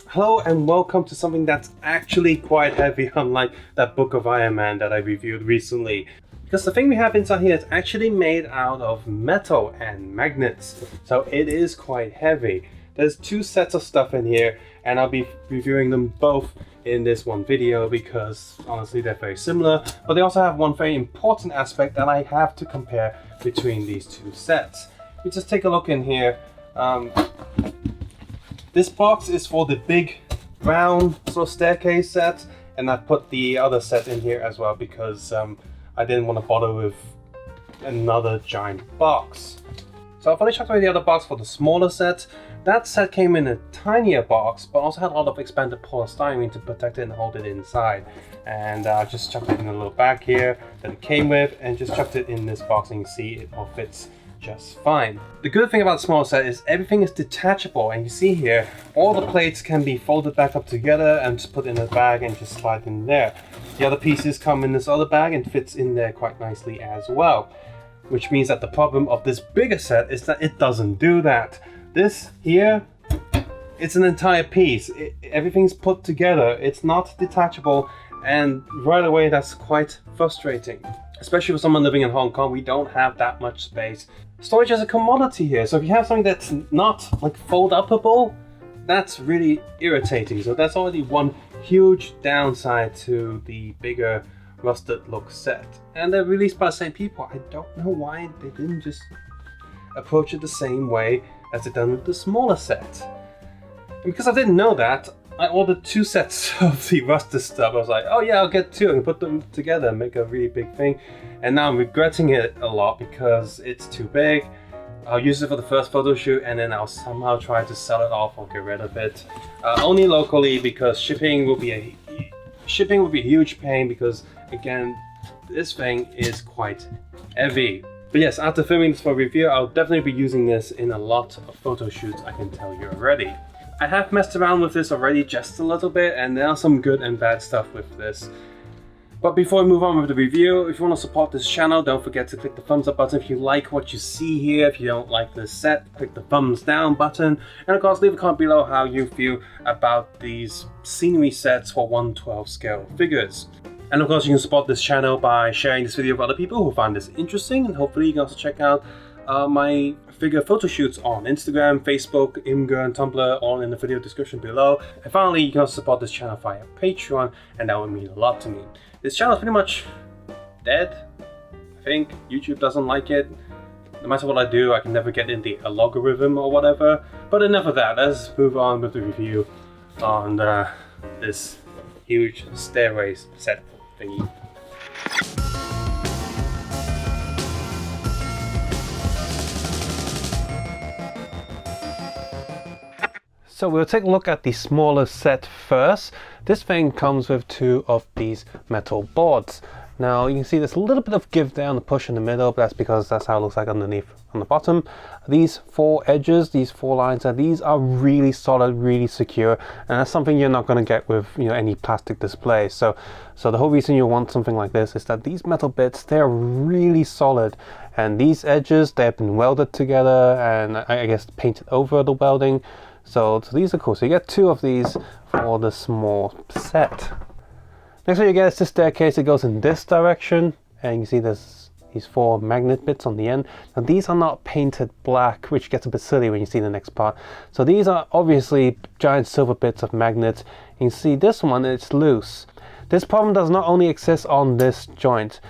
Hello and welcome to something that's actually quite heavy, unlike that book of Iron Man that I reviewed recently. Because the thing we have inside here is actually made out of metal and magnets, so it is quite heavy. There's two sets of stuff in here and I'll be reviewing them both in this one video because honestly they're very similar, but they also have one very important aspect that I have to compare between these two sets. We just take a look in here. This box is for the big round sort of staircase set, and I put the other set in here as well because I didn't want to bother with another giant box. So I've only chucked away the other box for the smaller set. That set came in a tinier box, but also had a lot of expanded polystyrene to protect it and hold it inside. And I just chucked it in a little bag here that it came with, and just chucked it in this box, and you can see it all fits just fine. The good thing about the small set is everything is detachable, and you see here all the plates can be folded back up together and just put in a bag and just slide in there. The other pieces come in this other bag and fits in there quite nicely as well, which means that the problem of this bigger set is that it doesn't do that. This here, it's an entire piece. Everything's put together. It's not detachable, and right away that's quite frustrating. Especially for someone living in Hong Kong, we don't have that much space. Storage is a commodity here, so if you have something that's not like fold-upable, that's really irritating. So that's already one huge downside to the bigger rusted look set. And they're released by the same people. I don't know why they didn't just approach it the same way as they've done with the smaller set. And because I didn't know that, I ordered two sets of the rusted stuff. I was like, oh yeah, I'll get two and put them together and make a really big thing. And now I'm regretting it a lot because it's too big. I'll use it for the first photo shoot and then I'll somehow try to sell it off or get rid of it. Only locally, because shipping will be a huge pain because, again, this thing is quite heavy. But yes, after filming this for review, I'll definitely be using this in a lot of photo shoots, I can tell you already. I have messed around with this already just a little bit, and there are some good and bad stuff with this. But before we move on with the review, if you want to support this channel, don't forget to click the thumbs up button if you like what you see here. If you don't like this set, click the thumbs down button. And of course, leave a comment below how you feel about these scenery sets for 1/12 scale figures. And of course, you can support this channel by sharing this video with other people who find this interesting, and hopefully you can also check out my figure photo shoots on Instagram, Facebook, Imgur, and Tumblr, all in the video description below. And finally, you can also support this channel via Patreon, and that would mean a lot to me. This channel is pretty much dead. I think YouTube doesn't like it. No matter what I do, I can never get in the algorithm or whatever. But enough of that, let's move on with the review on this huge stairways set thingy. So we'll take a look at the smaller set first. This thing comes with two of these metal boards. Now you can see there's a little bit of give there on the push in the middle, but that's because that's how it looks like underneath on the bottom. These four edges, these four lines, these are really solid, really secure, and that's something you're not going to get with any plastic display. So the whole reason you want something like this is that these metal bits, they're really solid, and these edges, they've been welded together and I guess painted over the welding. So these are cool. So you get two of these for the small set. Next one you get is this staircase. It goes in this direction, and you can see there's these four magnet bits on the end. Now these are not painted black, which gets a bit silly when you see the next part. So these are obviously giant silver bits of magnets. You can see this one, it's loose. This problem does not only exist on this joint.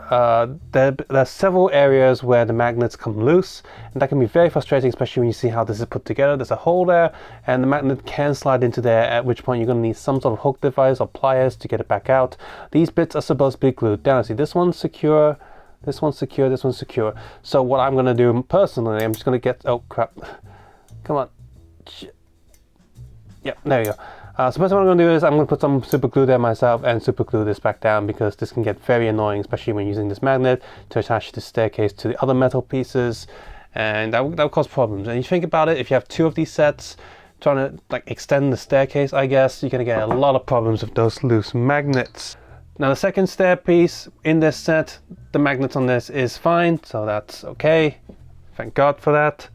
There are several areas where the magnets come loose, and that can be very frustrating, especially when you see how this is put together. There's a hole there, and the magnet can slide into there, at which point you're going to need some sort of hook device or pliers to get it back out. These bits are supposed to be glued down. See, this one's secure, this one's secure, this one's secure. So what I'm going to do personally, I'm just going to get, oh crap, come on, yep, there we go. So first what I'm going to do is I'm going to put some super glue there myself and super glue this back down, because this can get very annoying, especially when using this magnet to attach the staircase to the other metal pieces, and that will cause problems. And you think about it, if you have two of these sets trying to like extend the staircase, I guess you're going to get a lot of problems with those loose magnets. Now the second stair piece in this set, the magnets on this is fine, so that's okay. Thank God for that.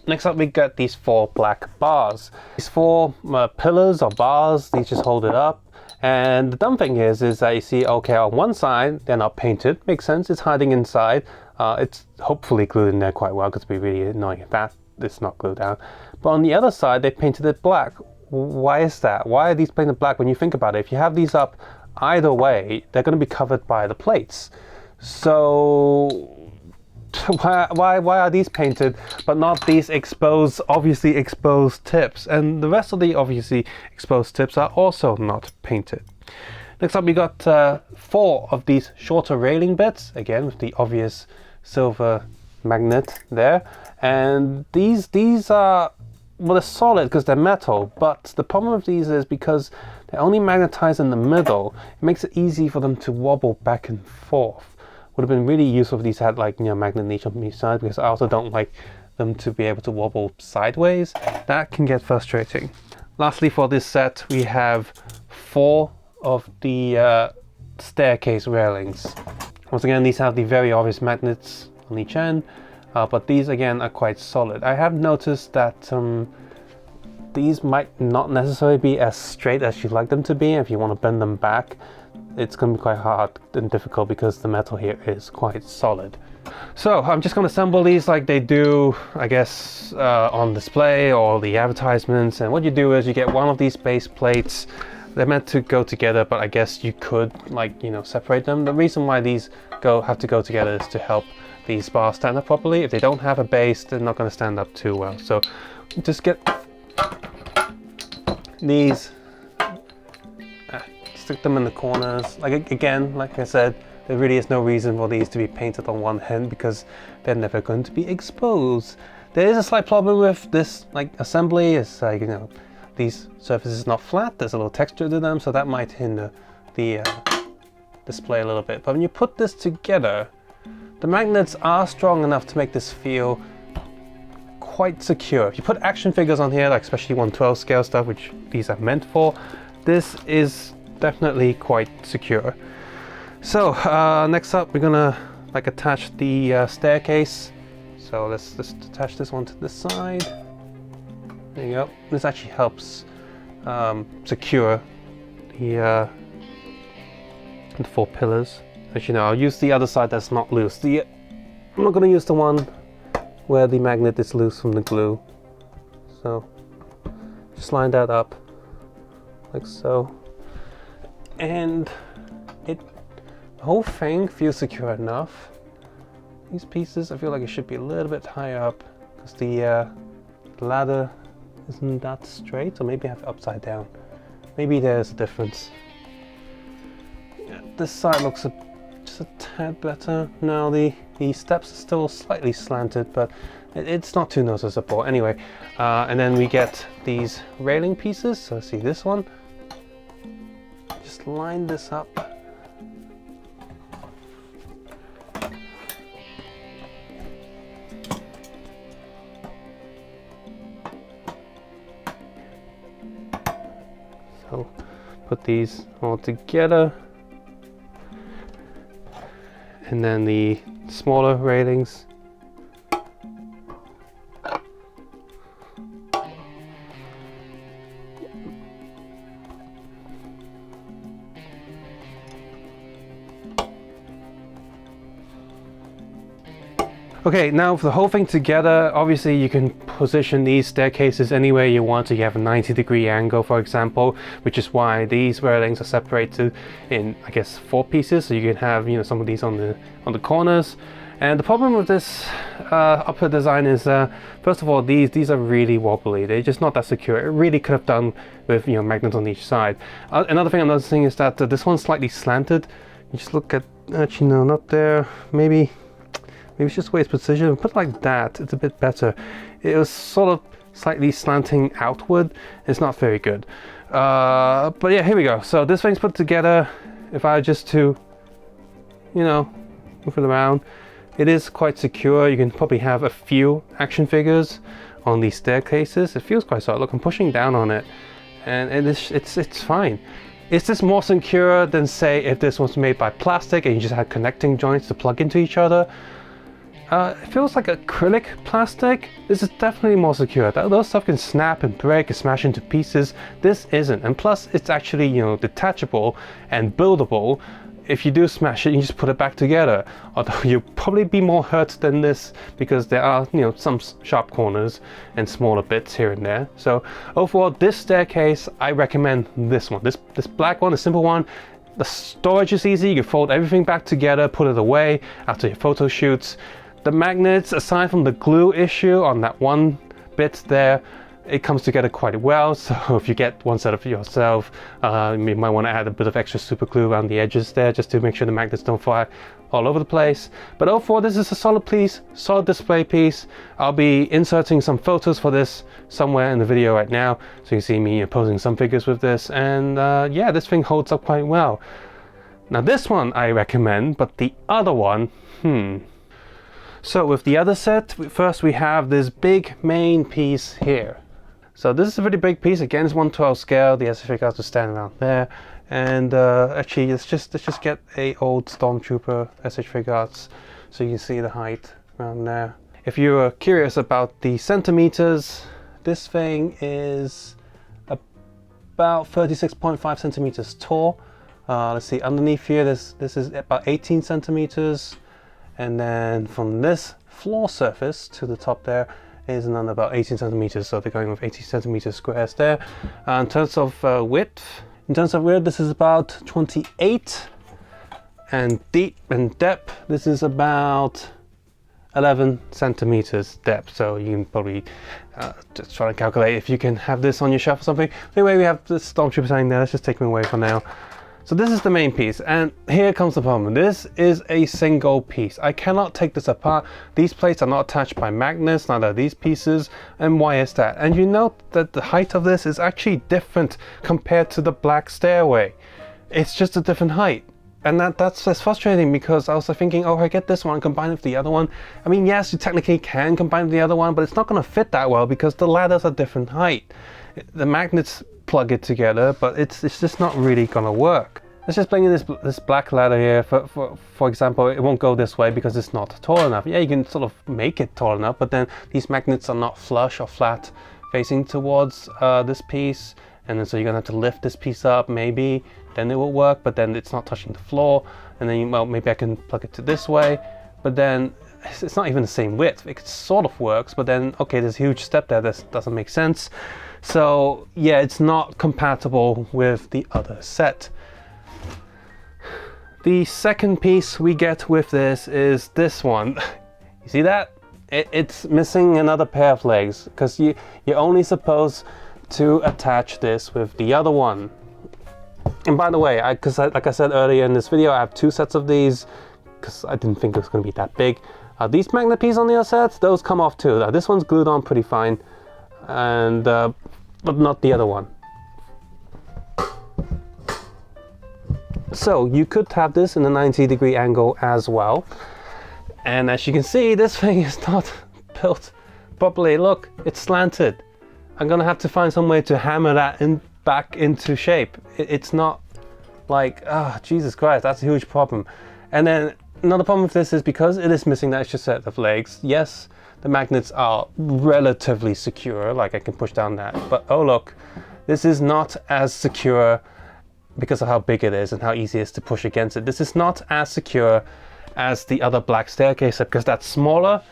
Next up, we got these 4 black bars. These 4 pillars or bars, these just hold it up. And the dumb thing is that you see, okay, on one side, they're not painted. Makes sense, it's hiding inside. It's hopefully glued in there quite well, because it'd be really annoying if that is not glued down. But on the other side, they painted it black. Why is that? Why are these painted black? When you think about it, if you have these up either way, they're going to be covered by the plates. So why are these painted but not these exposed, obviously exposed tips? And the rest of the obviously exposed tips are also not painted. Next up, we got 4 of these shorter railing bits, again with the obvious silver magnet there. And these are, well, they're solid because they're metal, but the problem with these is because they're only magnetized in the middle, it makes it easy for them to wobble back and forth. Would have been really useful if these had, like, you know, magnet each on each side, because I also don't like them to be able to wobble sideways. That can get frustrating. Lastly, for this set, we have 4 of the staircase railings. Once again, these have the very obvious magnets on each end, but these again are quite solid. I have noticed that these might not necessarily be as straight as you'd like them to be. If you want to bend them back, it's going to be quite hard and difficult because the metal here is quite solid. So I'm just going to assemble these like they do, I guess, on display or the advertisements. And what you do is you get one of these base plates. They're meant to go together, but I guess you could, like, you know, separate them. The reason why these have to go together is to help these bars stand up properly. If they don't have a base, they're not going to stand up too well. So just get these, stick them in the corners. Like, again, like I said, there really is no reason for these to be painted on one end because they're never going to be exposed. There is a slight problem with this, like, assembly. It's like, you know, these surfaces are not flat. There's a little texture to them, so that might hinder the display a little bit. But when you put this together, the magnets are strong enough to make this feel quite secure. If you put action figures on here, like especially 1/12 scale stuff, which these are meant for, this is definitely quite secure. So next up, we're gonna like attach the staircase. So let's just attach this one to the side. There you go. This actually helps secure the 4 pillars. As you know, I'll use the other side that's not loose. I'm not gonna use the one where the magnet is loose from the glue. So just line that up like so. And the whole thing feels secure enough. These pieces, I feel like it should be a little bit higher up because the ladder isn't that straight, or maybe I have it upside down. Maybe there's a difference. Yeah, this side looks just a tad better. Now the steps are still slightly slanted, but it's not too noticeable. Anyway, and then we get these railing pieces. So see this one. Just line this up. So put these all together. And then the smaller railings. Okay, now for the whole thing together, obviously you can position these staircases anywhere you want. So you have a 90-degree angle, for example, which is why these railings are separated in, I guess, 4 pieces. So you can have, you know, some of these on the corners. And the problem with this upper design is, first of all, these are really wobbly. They're just not that secure. It really could have done with, you know, magnets on each side. Another thing I'm noticing is that this one's slightly slanted. You just look at, actually no, not there. Maybe it's just the way it's positioned. Put it like that, it's a bit better. It was sort of slightly slanting outward. It's not very good. But yeah, here we go. So this thing's put together. If I just to, you know, move it around, it is quite secure. You can probably have a few action figures on these staircases. It feels quite solid. Look, I'm pushing down on it, and it's fine. Is this more secure than, say, if this was made by plastic and you just had connecting joints to plug into each other? It feels like acrylic plastic. This is definitely more secure. Those stuff can snap and break and smash into pieces. This isn't. And plus, it's actually, you know, detachable and buildable. If you do smash it, you just put it back together. Although you'll probably be more hurt than this because there are, you know, some sharp corners and smaller bits here and there. So overall, this staircase, I recommend this one. This black one, the simple one. The storage is easy. You can fold everything back together, put it away after your photo shoots. The magnets, aside from the glue issue on that one bit there, it comes together quite well. So if you get one set of yourself, you might want to add a bit of extra super glue around the edges there just to make sure the magnets don't fly all over the place. But overall, this is a solid piece, solid display piece. I'll be inserting some photos for this somewhere in the video right now, so you see me posing some figures with this. And yeah, this thing holds up quite well. Now this one I recommend, but the other one, So with the other set, first we have this big main piece here. So this is a pretty big piece. Again, it's 1/12 scale. The SF figures will stand around there. And actually, let's just get a old Stormtrooper SH figures so you can see the height around there. If you're curious about the centimeters, this thing is about 36.5 centimeters tall. Let's see, underneath here, this is about 18 centimeters. And then from this floor surface to the top there is another about 18 centimeters. So they're going with 18 centimeter squares there. In terms of width, this is about 28. And deep and depth, this is about 11 centimeters depth. So you can probably just try to calculate if you can have this on your shelf or something. Anyway, we have this Stormtrooper saying there. Let's just take them away for now. So this is the main piece, and here comes the problem. This is a single piece. I cannot take this apart. These plates are not attached by magnets, neither are these pieces. And why is that? And you note that the height of this is actually different compared to the black stairway. It's just a different height. And that's frustrating because I was thinking, oh, I get this one, combine it with the other one. I mean, yes, you technically can combine with the other one, but it's not going to fit that well because the ladders are different height. The magnets plug it together, but it's just not really gonna work. Let's just bring in this black ladder here. For example, it won't go this way because it's not tall enough. Yeah, you can sort of make it tall enough, but then these magnets are not flush or flat facing towards this piece, and then so you're gonna have to lift this piece up, maybe, then it will work, but then it's not touching the floor, and then well, maybe I can plug it to this way, but then it's not even the same width. It sort of works, but then okay, there's a huge step there. This doesn't make sense. So yeah, it's not compatible with the other set. The second piece we get with this is this one. You see that? It's missing another pair of legs because you're only supposed to attach this with the other one. And by the way, like I said earlier in this video, I have two sets of these because I didn't think it was going to be that big. These magnet pieces on the other set, those come off too. This one's glued on pretty fine, and but not the other one. So you could have this in a 90-degree angle as well. And as you can see, this thing is not built properly. Look, it's slanted. I'm gonna have to find some way to hammer that back into shape. It's not like, Jesus Christ, that's a huge problem. And then another problem with this is because it is missing that extra set of legs. Yes, the magnets are relatively secure, like I can push down that, but oh look, this is not as secure because of how big it is and how easy it is to push against it. This is not as secure as the other black staircase set because that's smaller,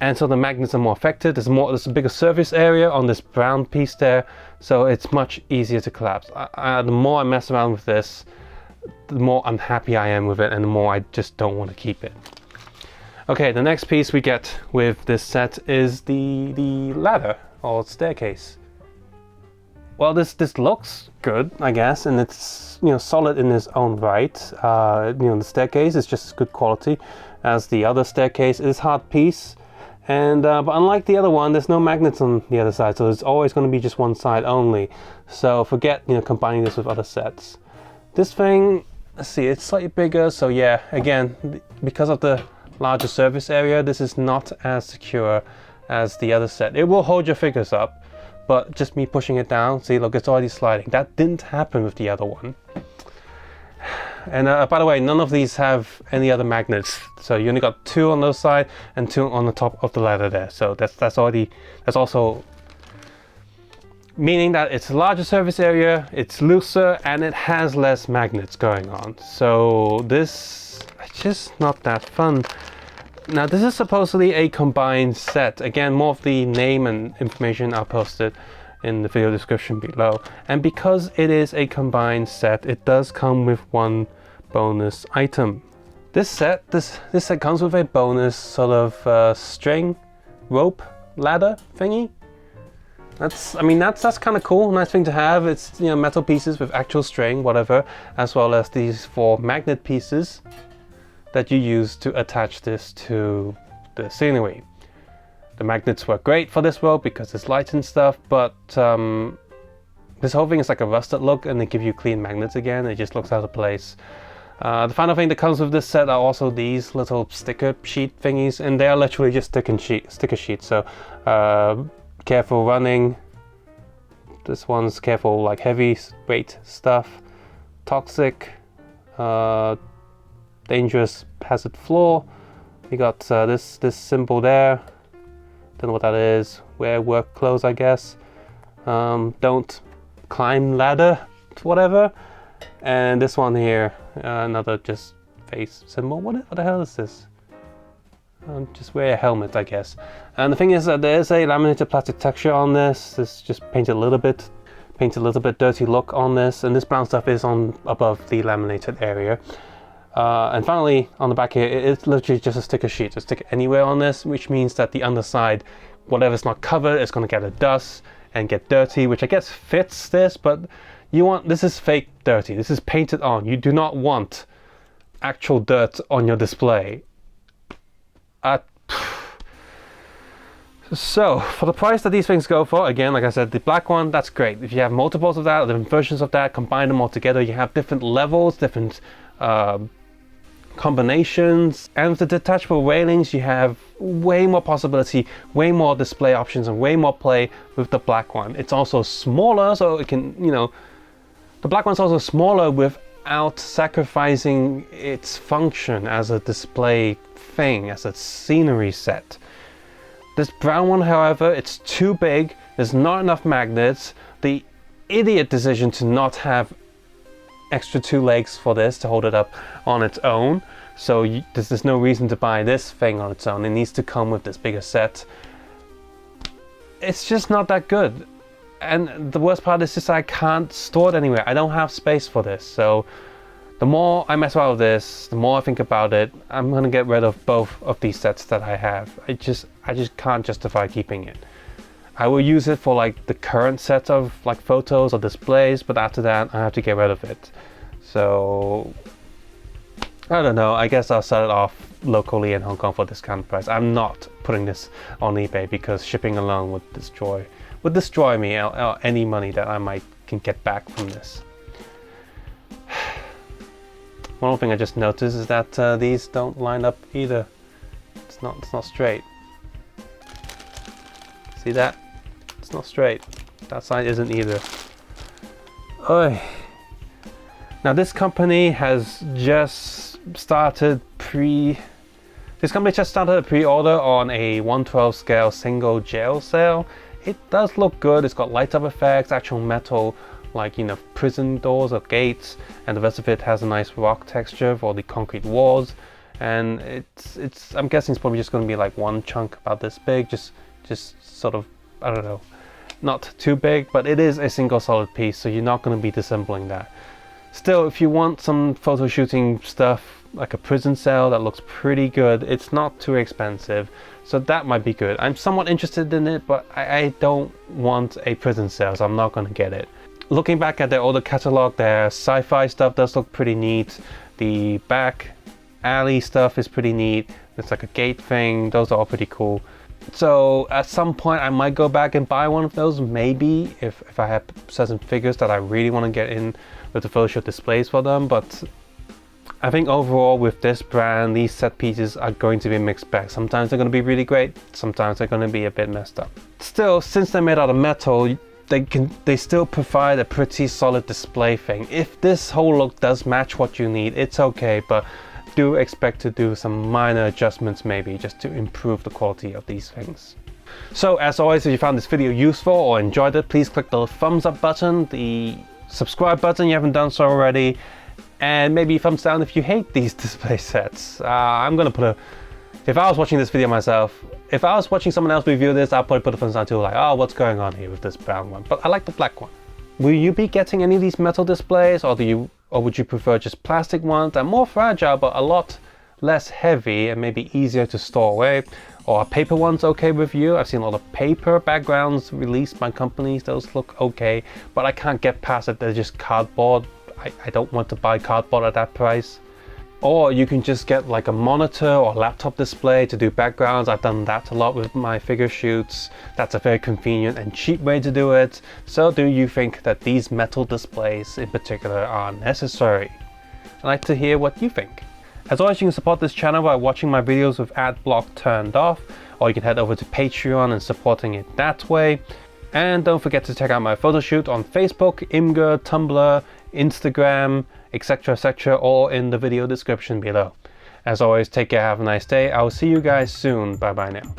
and so the magnets are more affected. There's a bigger surface area on this brown piece there, so it's much easier to collapse. The more I mess around with this, the more unhappy I am with it, and the more I just don't want to keep it. Okay, the next piece we get with this set is the ladder or staircase. Well, this looks good, I guess, and it's solid in its own right. The staircase is just as good quality as the other staircase. It is hard piece, and but unlike the other one, there's no magnets on the other side, so there's always going to be just one side only. So forget combining this with other sets. This thing, let's see, it's slightly bigger, so yeah, again, because of the larger surface area, this is not as secure as the other set. It will hold your figures up, but just me pushing it down, see, look, it's already sliding. That didn't happen with the other one. And by the way, none of these have any other magnets. So you only got 2 on those side and 2 on the top of the ladder there. So that's also meaning that it's a larger surface area, it's looser, and it has less magnets going on. So this is just not that fun. Now this is supposedly a combined set. Again, more of the name and information are posted in the video description below. And because it is a combined set, it does come with one bonus item. This set comes with a bonus sort of string, rope, ladder thingy. That's kind of cool, nice thing to have. It's, you know, metal pieces with actual string, whatever, as well as these 4 magnet pieces that you use to attach this to the scenery. The magnets work great for this world because it's light and stuff, but this whole thing is like a rusted look, and they give you clean magnets again. It just looks out of place. The final thing that comes with this set are also these little sticker sheet thingies, and they are literally just sticker sheets. So careful running. This one's careful, like heavy weight stuff. Toxic. Dangerous hazard floor. You got this symbol there. Don't know what that is. Wear work clothes, I guess. Don't climb ladder, whatever. And this one here, another just face symbol. What the hell is this? Just wear a helmet, I guess. And the thing is that there's a laminated plastic texture on this. This just paints a little bit dirty look on this, and this brown stuff is on above the laminated area. And finally, on the back here, it's literally just a sticker sheet. Just stick it anywhere on this, which means that the underside, whatever's not covered, is going to get a dust and get dirty, which I guess fits this, but this is fake dirty. This is painted on. You do not want actual dirt on your display. So, for the price that these things go for, again, like I said, the black one, that's great. If you have multiples of that, or different versions of that, combine them all together, you have different levels, different combinations. And with the detachable railings, you have way more possibility, way more display options, and way more play with the black one. It's also smaller, so it can, you know, the black one's also smaller without sacrificing its function as a display thing, as a scenery set. This brown one, however, it's too big, there's not enough magnets. The idiot decision to not have extra 2 legs for this to hold it up on its own. So there's no reason to buy this thing on its own. It needs to come with this bigger set. It's just not that good. And the worst part is just I can't store it anywhere. I don't have space for this. So the more I mess around with this, the more I think about it, I'm gonna get rid of both of these sets that I have. I just can't justify keeping it. I will use it for like the current set of like photos or displays, but after that I have to get rid of it. So I don't know, I guess I'll sell it off locally in Hong Kong for discount price. I'm not putting this on eBay because shipping alone would destroy me or any money that I can get back from this. One more thing I just noticed is that these don't line up either. It's not straight. See that? It's not straight. That side isn't either. Oy. Now this company has just started a pre-order on a 1/12 scale single gel sail. It does look good. It's got light up effects, actual metal, like, you know, prison doors or gates, and the rest of it has a nice rock texture for the concrete walls. And I'm guessing it's probably just going to be like one chunk about this big, just sort of, I don't know, not too big, but it is a single solid piece, so you're not going to be disassembling that. Still, if you want some photo shooting stuff, like a prison cell that looks pretty good, it's not too expensive, so that might be good. I'm somewhat interested in it, but I don't want a prison cell, so I'm not going to get it. Looking back at their older catalog, their sci-fi stuff does look pretty neat. The back alley stuff is pretty neat. It's like a gate thing. Those are all pretty cool. So at some point I might go back and buy one of those, maybe if I have certain figures that I really want to get in with the Photoshop displays for them. But I think overall with this brand, these set pieces are going to be mixed bag. Sometimes they're going to be really great, sometimes they're going to be a bit messed up. Still, since they're made out of metal, they still provide a pretty solid display thing. If this whole look does match what you need, it's okay, but do expect to do some minor adjustments maybe just to improve the quality of these things. So as always, if you found this video useful or enjoyed it, please click the thumbs up button, the subscribe button if you haven't done so already, and maybe thumbs down if you hate these display sets. I'm gonna put if I was watching this video myself, if I was watching someone else review this, I'll probably put a thumbs down too, like, oh, what's going on here with this brown one? But I like the black one. Will you be getting any of these metal displays, or would you prefer just plastic ones that are more fragile but a lot less heavy and maybe easier to store away? Or are paper ones okay with you? I've seen a lot of paper backgrounds released by companies. Those look okay, but I can't get past it. They're just cardboard. I don't want to buy cardboard at that price. Or you can just get like a monitor or laptop display to do backgrounds. I've done that a lot with my figure shoots. That's a very convenient and cheap way to do it. So do you think that these metal displays in particular are necessary? I'd like to hear what you think. As always, you can support this channel by watching my videos with ad block turned off, or you can head over to Patreon and supporting it that way. And don't forget to check out my photo shoot on Facebook, Imgur, Tumblr, Instagram, etc, all in the video description below. As always, take care, have a nice day. I'll see you guys soon. Bye bye now.